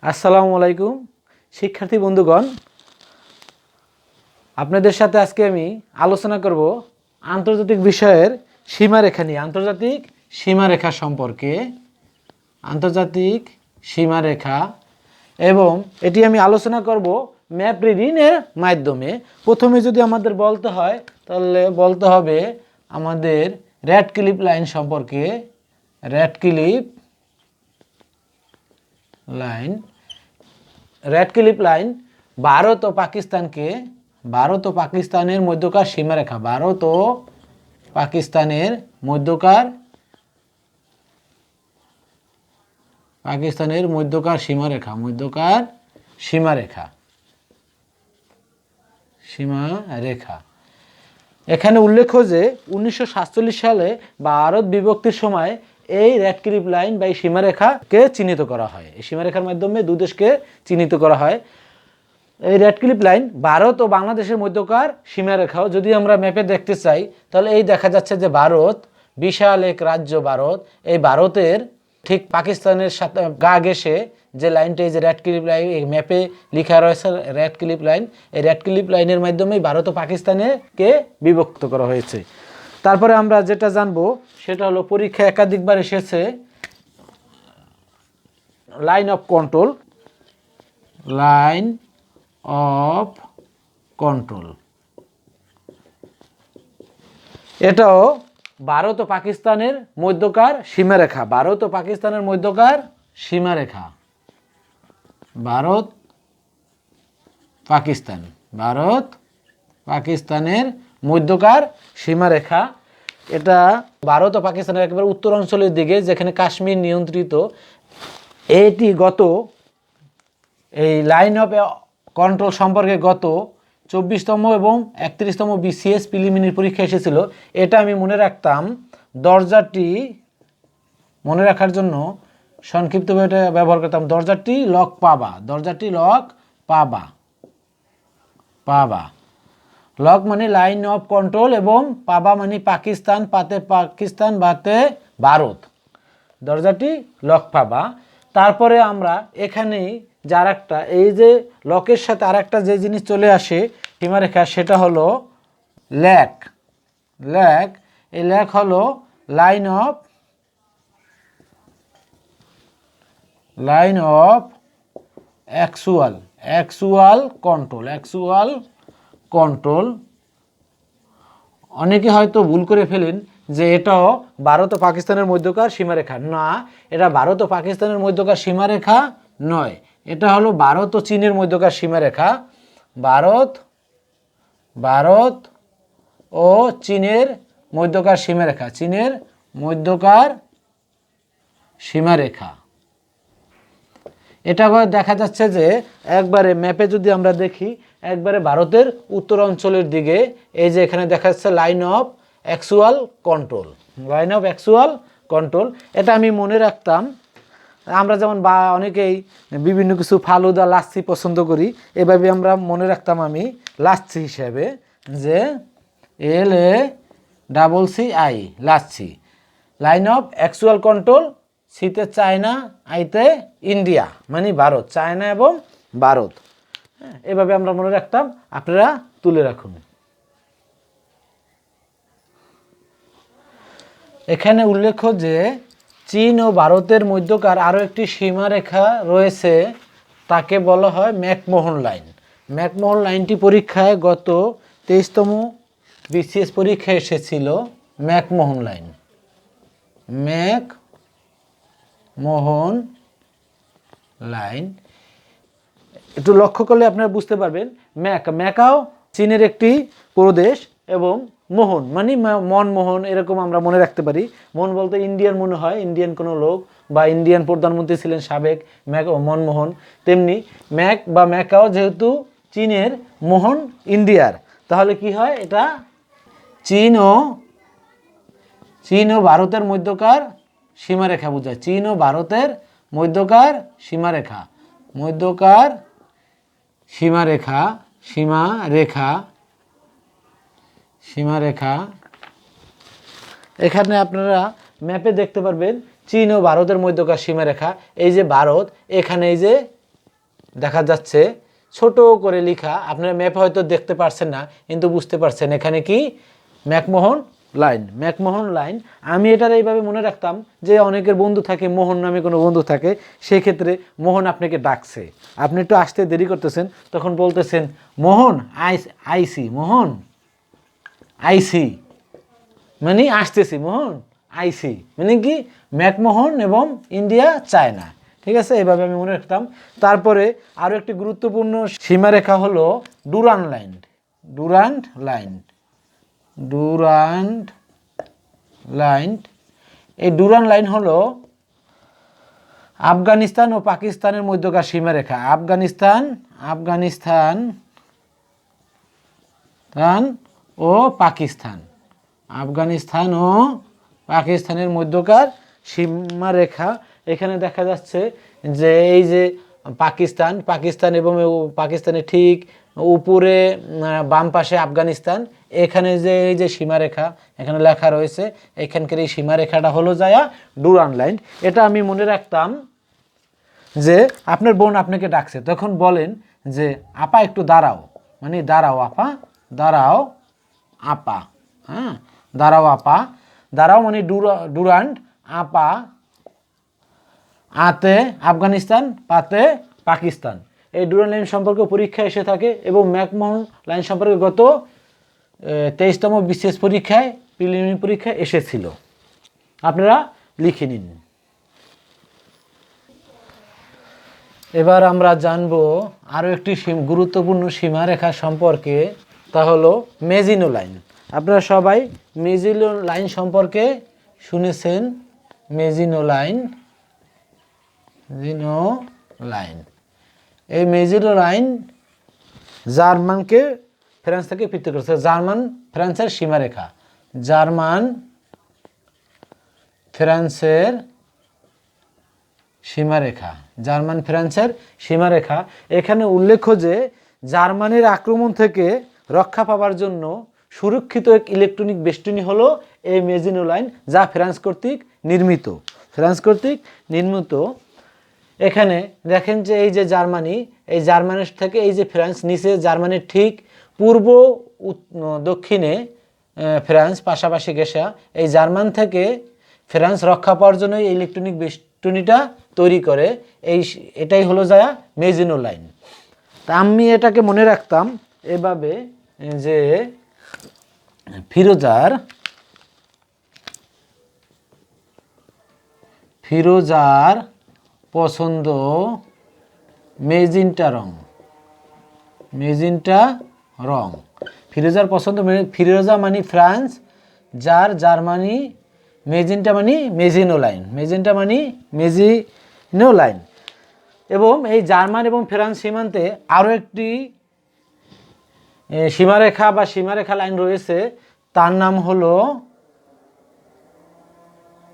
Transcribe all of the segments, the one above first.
আসসালামু আলাইকুম শিক্ষার্থী বন্ধুগণ, আপনাদের সাথে আজকে আমি আলোচনা করব আন্তর্জাতিক বিষয়ের সীমারেখা নিয়ে। আন্তর্জাতিক সীমারেখা সম্পর্কে, আন্তর্জাতিক সীমারেখা, এবং এটি আমি আলোচনা করব ম্যাপ রিডিংয়ের মাধ্যমে। প্রথমে যদি আমাদের বলতে হয় তাহলে বলতে হবে আমাদের র্যাডক্লিফ লাইন সম্পর্কে। র্যাডক্লিফ লাইন ভারত ও পাকিস্তানের মধ্যকার সীমারেখা। ভারত ও পাকিস্তানের মধ্যকার সীমারেখা। এখানে উল্লেখ্য যে 1947 সালে ভারত বিভক্তির সময় এই র্যাডক্লিফ লাইন বা এই সীমারেখাকে চিহ্নিত করা হয়। এই সীমারেখার মাধ্যমে দুই দেশকে চিহ্নিত করা হয়। এই র্যাডক্লিফ লাইন ভারত ও বাংলাদেশের মধ্যকার সীমারেখাও যদি আমরা ম্যাপে দেখতে চাই তাহলে এই দেখা যাচ্ছে যে ভারত বিশাল এক রাজ্য। ভারত, এই ভারতের ঠিক পাকিস্তানের সাথে গা ঘেঁষে যে লাইনটা, এই যে র্যাডক্লিফ লাইন, এই ম্যাপে লেখা রয়েছে র্যাডক্লিফ লাইন। এই র্যাডক্লিফ লাইনের মাধ্যমেই ভারত ও পাকিস্তানকে বিভক্ত করা হয়েছে। তারপরে আমরা যেটা জানবো সেটা হলো, পরীক্ষা একাধিকবার এসেছে লাইন অফ কন্ট্রোল। এটাও ভারত ও পাকিস্তানের মধ্যকার সীমারেখা। ভারত পাকিস্তানের মধ্যকার সীমারেখা। এটা ভারত ও পাকিস্তানের একেবারে উত্তর অঞ্চলের দিকে, যেখানে কাশ্মীর নিয়ন্ত্রিত। এটি এই লাইন অফ কন্ট্রোল সম্পর্কে গত 24তম এবং 31তম বিসিএস প্রিলিমিনারি পরীক্ষা এসেছিল। এটা আমি মনে রাখতাম, দরজাটি মনে রাখার জন্য সংক্ষিপ্তভাবে এটা ব্যবহার করতাম, দরজাটি লক পাবা। লক মানে লাইন অফ কন্ট্রোল এবং পাবা মানে পাকিস্তান, পাকিস্তান বাতে ভারত। দরজাটি লক পাবা। তারপরে আমরা এখানে যার একটা, এই যে লকের সাথে আর একটা যে জিনিস চলে আসে সীমারেখা, সেটা হলো ল্যাক। এই ল্যাক হলো লাইন অফ অ্যাকচুয়াল কন্ট্রোল। অনেকে হয়তো ভুল করে ফেলেন যে এটাও ভারত ও পাকিস্তানের মধ্যকার সীমারেখা। না, এটা ভারত ও পাকিস্তানের মধ্যকার সীমারেখা নয়, এটা হলো ভারত ও চীনের মধ্যকার সীমারেখা। ভারত ও চীনের মধ্যকার সীমারেখা। এটা দেখা যাচ্ছে যে একবারে ম্যাপে যদি আমরা দেখি, একবারে ভারতের উত্তর অঞ্চলের দিকে, এই যে এখানে দেখা যাচ্ছে লাইন অফ অ্যাকচুয়াল কন্ট্রোল। এটা আমি মনে রাখতাম। আমরা যেমন অনেকেই বিভিন্ন কিছু ফালুদা, লাচ্ছি পছন্দ করি, এভাবে আমরা মনে রাখতাম আমি লাচ্ছি হিসাবে, যে LACCI lassi. Line of actual control, সিতে চায়না, আইতে ইন্ডিয়া, মানে ভারত, চায়না এবং ভারত। এভাবে আমরা মনে রাখতাম, আপনারা তুলে রাখুন। এখানে উল্লেখ্য যে চীন ও ভারতের মধ্যকার আরও একটি সীমারেখা রয়েছে, তাকে বলা হয় ম্যাকমোহন লাইনটি পরীক্ষায় গত 23তম বিসিএস পরীক্ষায় এসেছিল। ম্যাকমোহন লাইন একটু লক্ষ্য করলে আপনারা বুঝতে পারবেন। ম্যাকাও চীনের একটি প্রদেশ, এবং মোহন মানে মনমোহন, এরকম আমরা মনে রাখতে পারি। মোহন বলতে ইন্ডিয়ান মনে হয়, ইন্ডিয়ান কোনো লোক বা ইন্ডিয়ান প্রধানমন্ত্রী ছিলেন সাবেক মনমোহন। তেমনি ম্যাকাও যেহেতু চীনের, মোহন ইন্ডিয়ার, তাহলে কি হয়, এটা চীন ও ভারতের মধ্যকার সীমারেখা বোঝায়। চীন ও ভারতের মধ্যকার সীমারেখা। এখানে আপনারা ম্যাপে দেখতে পারবেন চীন ও ভারতের মধ্যকার সীমারেখা। এই যে ভারত, এখানে এই যে দেখা যাচ্ছে ছোট করে লেখা, আপনারা ম্যাপে হয়তো দেখতে পারছেন না, কিন্তু বুঝতে পারছেন এখানে কি ম্যাকমোহন লাইন। ম্যাকমোহন লাইন আমি এটার এইভাবে মনে রাখতাম যে অনেকের বন্ধু থাকে, মোহন নামে কোনো বন্ধু থাকে, সেই ক্ষেত্রে মোহন আপনাকে ডাকছে, আপনি একটু আসতে দেরি করতেছেন, তখন বলতেছেন মোহন আইসি, মোহন আইসি মানে আসতেছি, মোহন আইসি মানে কি ম্যাকমোহন এবং ইন্ডিয়া চায়না। ঠিক আছে, এইভাবে আমি মনে রাখতাম। তারপরে আরও একটি গুরুত্বপূর্ণ সীমারেখা হলো Durand line. Durand line, Durand line. এই ডুরান্ড লাইন হলো আফগানিস্তান ও পাকিস্তানের মধ্যকার সীমারেখা। আফগানিস্তান ও পাকিস্তান, আফগানিস্তান ও পাকিস্তানের মধ্যকার সীমারেখা। এখানে দেখা যাচ্ছে যে এই যে পাকিস্তান এবং পাকিস্তানের ঠিক উপরে বাম পাশে আফগানিস্তান, এখানে যে এই যে সীমারেখা এখানে লেখা রয়েছে, এখানকার এই সীমারেখাটা হলো যায়া ডুরান্ড লাইন। এটা আমি মনে রাখতাম যে আপনার বোন আপনাকে ডাকছে, তখন বলেন যে আপা একটু দাঁড়াও, মানে দাঁড়াও আপা, দাঁড়াও আপা, হ্যাঁ দাঁড়াও আপা, দাঁড়াও মানে ডুরান্ড, আপা আতে আফগানিস্তান, পাতে পাকিস্তান। এই ডুরান্ড লাইন সম্পর্কে পরীক্ষা এসে থাকে এবং ম্যাকমোহন লাইন সম্পর্কে গত 23তম বিশেষ পরীক্ষায়, প্রিলিমিনারি পরীক্ষায় এসেছিল, আপনারা লিখে নিন। এবার আমরা জানব আরও একটি গুরুত্বপূর্ণ সীমারেখা সম্পর্কে, তা হলো মেজিনো লাইন। আপনারা সবাই মেজিনো লাইন সম্পর্কে শুনেছেন। মেজিনো লাইন, মেজিনো লাইন, এই মেজিনো লাইন জার্মানকে ফ্রান্স থেকে পৃথক করেছে। জার্মান ফ্রান্সের সীমারেখা, জার্মান ফ্রান্সের সীমারেখা, জার্মান ফ্রান্সের সীমারেখা। এখানে উল্লেখ্য যে জার্মানির আক্রমণ থেকে রক্ষা পাওয়ার জন্য সুরক্ষিত এক ইলেকট্রনিক বেষ্টনী হলো এই মেজিনো লাইন, যা ফ্রান্স কর্তৃক নির্মিত। ফ্রান্স কর্তৃক নির্মিত। এখানে দেখেন যে এই যে জার্মানি, এই জার্মানির থেকে এই যে ফ্রান্স, নিচে জার্মানির ঠিক পূর্ব দক্ষিণে ফ্রান্স পাশাপাশি ঘেঁষা। এই জার্মান থেকে ফ্রান্স রক্ষা পাওয়ার জন্য এই ইলেকট্রনিক বেষ্টনীটা তৈরি করে। এটাই হলো যায় মেজিনো লাইন। তা আমি এটাকে মনে রাখতাম এভাবে যে ফিরোজার পছন্দ মেজেন্টা রং, মেজেন্টা রং। ফিরোজার পছন্দ, ফিরোজা মানে ফ্রান্স, জার্মানি, মেজেন্টা মানে মেজিনো লাইন, মেজেন্টা মানে মেজিনো লাইন। এবং এই জার্মান এবং ফ্রান্স সীমান্তে আরও একটি সীমারেখা বা সীমারেখা লাইন রয়েছে, তার নাম হলো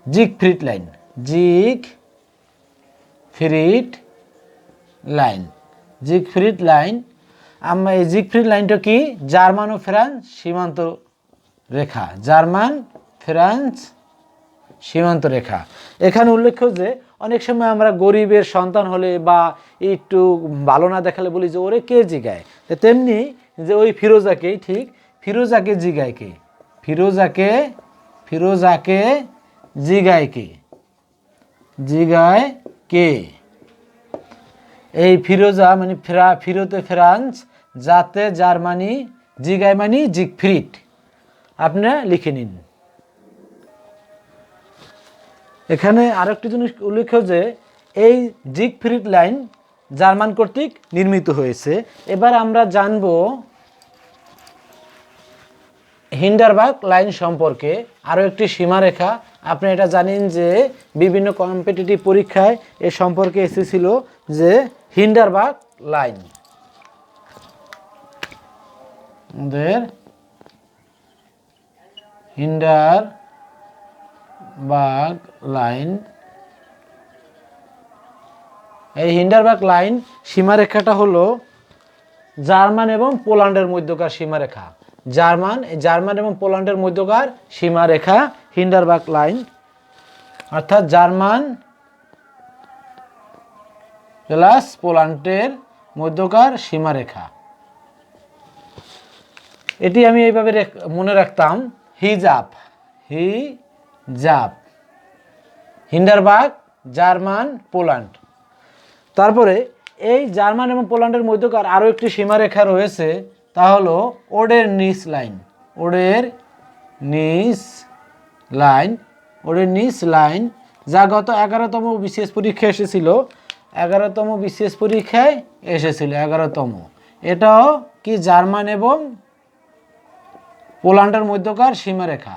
জিগফ্রিড লাইন, জিগফ্রিড লাইন, জিগফ্রিড লাইন। আমরা এই জিগফ্রিড লাইনটা কি জার্মান ও ফ্রান্স সীমান্ত রেখা, জার্মান ফ্রান্স সীমান্ত রেখা। এখানে উল্লেখ্য যে অনেক সময় আমরা গরিবের সন্তান হলে বা একটু ভালো না দেখালে বলি যে ওরে কে জিগায়, তেমনি যে ওই ফিরোজাকেই ঠিক ফিরোজাকে জিগায় কে, ফিরোজাকে জিগায় কে, জিগায় কে। এই ফিরোজা মানে ফিরোতে ফ্রান্স, যাতে জার্মানি, জিগায় মানে জিগফ্রিড। আপনারা লিখে নিন। এখানে আরেকটি জিনিস উল্লেখ্য যে এই জিগফ্রিড লাইন জার্মান কর্তৃক নির্মিত হয়েছে। এবার আমরা জানব হিন্ডারবার্গ লাইন সম্পর্কে, আরও একটি সীমারেখা। আপনি এটা জানেন যে বিভিন্ন কম্পিটিটিভ পরীক্ষায় এ সম্পর্কে এসেছিল যে হিন্ডারবার্গ লাইন, আমাদের হিন্ডারবার্গ লাইন। এই হিন্ডারবার্গ লাইন সীমারেখাটা হলো জার্মান এবং পোল্যান্ডের মধ্যকার সীমারেখা, জার্মান এবং পোল্যান্ডের মধ্যকার সীমারেখা হিন্ডারবার্গ লাইন। অর্থাৎ জার্মান প্লাস পোল্যান্ডের মধ্যকার সীমারেখা। এটি আমি এইভাবে মনে রাখতাম, হিজাব, হিজাব, হিন্ডারবার্গ, জার্মান, পোল্যান্ড। তারপরে এই জার্মান এবং পোল্যান্ডের মধ্যকার আরও একটি সীমারেখা রয়েছে, তা হলো ওডের নিচ লাইন। ওডের নিচ লাইন, ওডের নিচ লাইন, যা গত 11তম বিসিএস পরীক্ষায় এসেছিল। 11তম বিসিএস পরীক্ষায় এসেছিল 11তম। এটাও কি জার্মান এবং পোল্যান্ডের মধ্যকার সীমারেখা।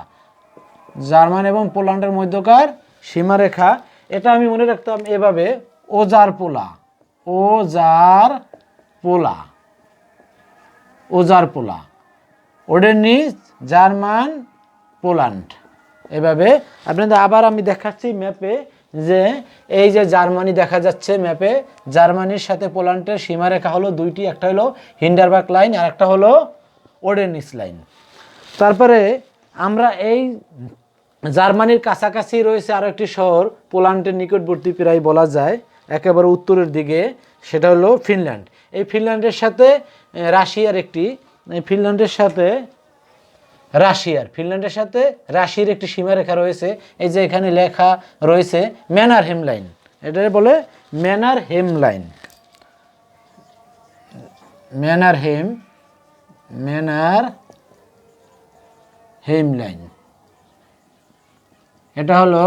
জার্মান এবং পোল্যান্ডের মধ্যকার সীমারেখা। এটা আমি মনে রাখতাম এভাবে, ওজার পোলা, ওজার পোলা, ওজার পোলা, ওডের নিচ, জার্মান, পোল্যান্ড। এভাবে আপনাদের আবার আমি দেখাচ্ছি ম্যাপে, যে এই যে জার্মানি দেখা যাচ্ছে ম্যাপে, জার্মানির সাথে পোল্যান্ডের সীমারেখা হলো দুইটি, একটা হলো হিন্ডারবার্গ লাইন আর একটা হলো ওডের নিচ লাইন। তারপরে আমরা এই জার্মানির কাছাকাছি রয়েছে আরও একটি শহর, পোল্যান্ডের নিকটবর্তী প্রায় বলা যায়, একেবারে উত্তরের দিকে, সেটা হলো ফিনল্যান্ড। এই ফিনল্যান্ডের সাথে রাশিয়ার একটি, ফিনল্যান্ডের সাথে ফিনল্যান্ডের সাথে রাশিয়ার একটি সীমারেখা রয়েছে। এই যে এখানে লেখা রয়েছে ম্যানারহেম লাইন, এটা বলে ম্যানারহেম লাইন, ম্যানারহেম, ম্যানারহেম লাইন। এটা হলো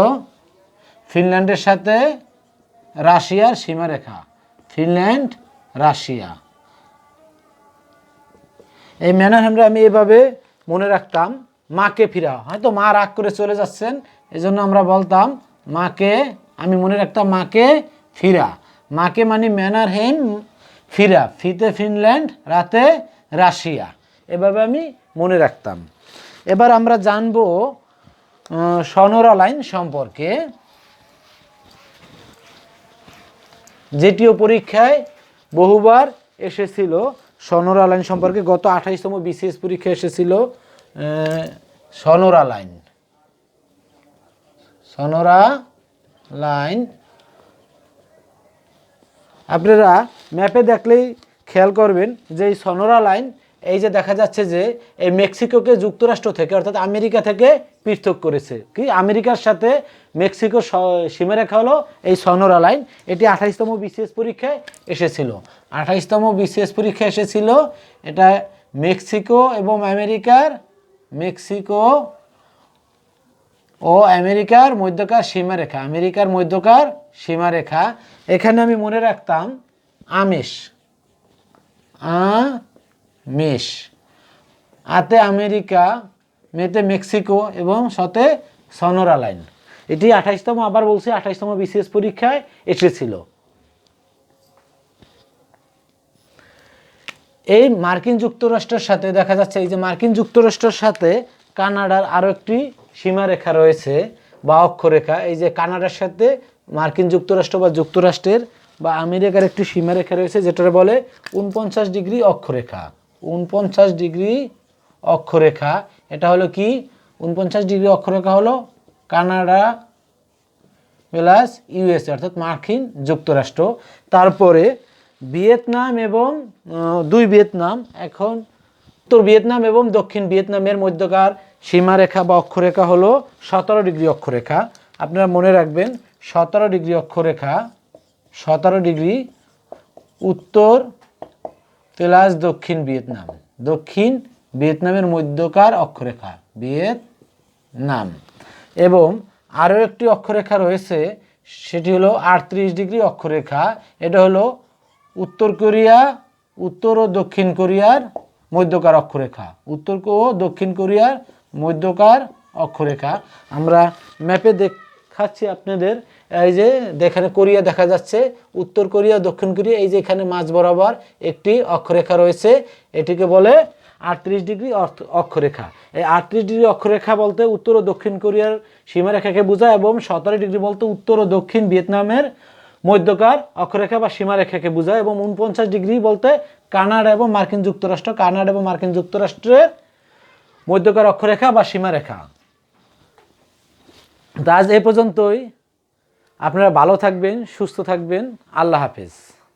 ফিনল্যান্ডের সাথে রাশিয়ার সীমারেখা, ফিনল্যান্ড, রাশিয়া। এই ম্যানারহেমরা আমি এভাবে মনে রাখতাম, মাকে ফিরা। হয়তো মা রাগ করে চলে যাচ্ছেন, এজন্য আমরা বলতাম মাকে, আমি মনে রাখতাম মাকে ফিরা। মাকে মানে ম্যানারহেম, ফিরা, ফিতে ফিনল্যান্ড, রাতে রাশিয়া। এভাবে আমি মনে রাখতাম। এবার আমরা জানবো সনোরা লাইন সম্পর্কে, যেটিও পরীক্ষায় বহুবার এসেছিল। সনোরা লাইন সম্পর্কে গত 28তম বিসিএস পরীক্ষা এসেছিল সনোরা লাইন, সনোরা লাইন। আপনারা ম্যাপে দেখলেই খেয়াল করবেন যে এই সনোরা লাইন, এই যে দেখা যাচ্ছে যে এই মেক্সিকোকে যুক্তরাষ্ট্র থেকে অর্থাৎ আমেরিকা থেকে পৃথক করেছে। কি আমেরিকার সাথে মেক্সিকোর সীমারেখা হলো এই সনোরা লাইন। এটি 28তম বিসিএস পরীক্ষায় এসেছিল, 28তম বিসিএস পরীক্ষায় এসেছিল। এটা মেক্সিকো এবং আমেরিকার, মেক্সিকো ও আমেরিকার মধ্যকার সীমারেখা, আমেরিকার মধ্যকার সীমারেখা। এখানে আমি মনে রাখতাম আমিষ, আমিষ, আতে আমেরিকা, মেতে মেক্সিকো এবং সতে সনোরা লাইন। এটি 28তম, আবার বলছি 28তম বিসিএস পরীক্ষায় এসেছিল। এই মার্কিন যুক্তরাষ্ট্রের সাথে দেখা যাচ্ছে, এই যে মার্কিন যুক্তরাষ্ট্রের সাথে কানাডার আরও একটি সীমারেখা রয়েছে বা অক্ষরেখা। এই যে কানাডার সাথে মার্কিন যুক্তরাষ্ট্র বা যুক্তরাষ্ট্রের বা আমেরিকার একটি সীমারেখা রয়েছে, যেটা বলে 49 ডিগ্রি অক্ষরেখা, 49 ডিগ্রি অক্ষরেখা। এটা হলো কি 49 ডিগ্রি অক্ষরেখা হলো কানাডা প্লাস ইউএসএ অর্থাৎ মার্কিন যুক্তরাষ্ট্র। তারপরে ভিয়েতনাম এবং দুই ভিয়েতনাম, এখন উত্তর ভিয়েতনাম এবং দক্ষিণ ভিয়েতনামের মধ্যকার সীমারেখা বা অক্ষরেখা হলো 17 ডিগ্রি অক্ষরেখা। আপনারা মনে রাখবেন 17 ডিগ্রি অক্ষরেখা, 17 ডিগ্রি উত্তর প্লাস দক্ষিণ ভিয়েতনাম, দক্ষিণ ভিয়েতনামের মধ্যকার অক্ষরেখা ভিয়েতনাম। এবং আরও একটি অক্ষরেখা রয়েছে, সেটি হলো 38 ডিগ্রি অক্ষরেখা। এটা হলো উত্তর কোরিয়া, উত্তর ও দক্ষিণ কোরিয়ার মধ্যকার অক্ষরেখা, উত্তর ও দক্ষিণ কোরিয়ার মধ্যকার অক্ষরেখা। আমরা ম্যাপে দেখাচ্ছি আপনাদের, এই যে এখানে কোরিয়া দেখা যাচ্ছে, উত্তর কোরিয়া, দক্ষিণ কোরিয়া, এই যে এখানে মাঝ বরাবর একটি অক্ষরেখা রয়েছে, এটিকে বলে 38 ডিগ্রি অক্ষরেখা। এই 38 ডিগ্রি অক্ষরেখা বলতে উত্তর ও দক্ষিণ কোরিয়ার সীমারেখাকে বোঝায়, এবং 17 ডিগ্রি বলতে উত্তর ও দক্ষিণ ভিয়েতনামের মধ্যকার অক্ষরেখা বা সীমারেখাকে বোঝায়, এবং 49 ডিগ্রি বলতে কানাডা এবং মার্কিন যুক্তরাষ্ট্র, কানাডা এবং মার্কিন যুক্তরাষ্ট্রের মধ্যকার অক্ষরেখা বা সীমারেখা। আজ এ পর্যন্তই। আপনারা ভালো থাকবেন, সুস্থ থাকবেন। আল্লাহ হাফেজ।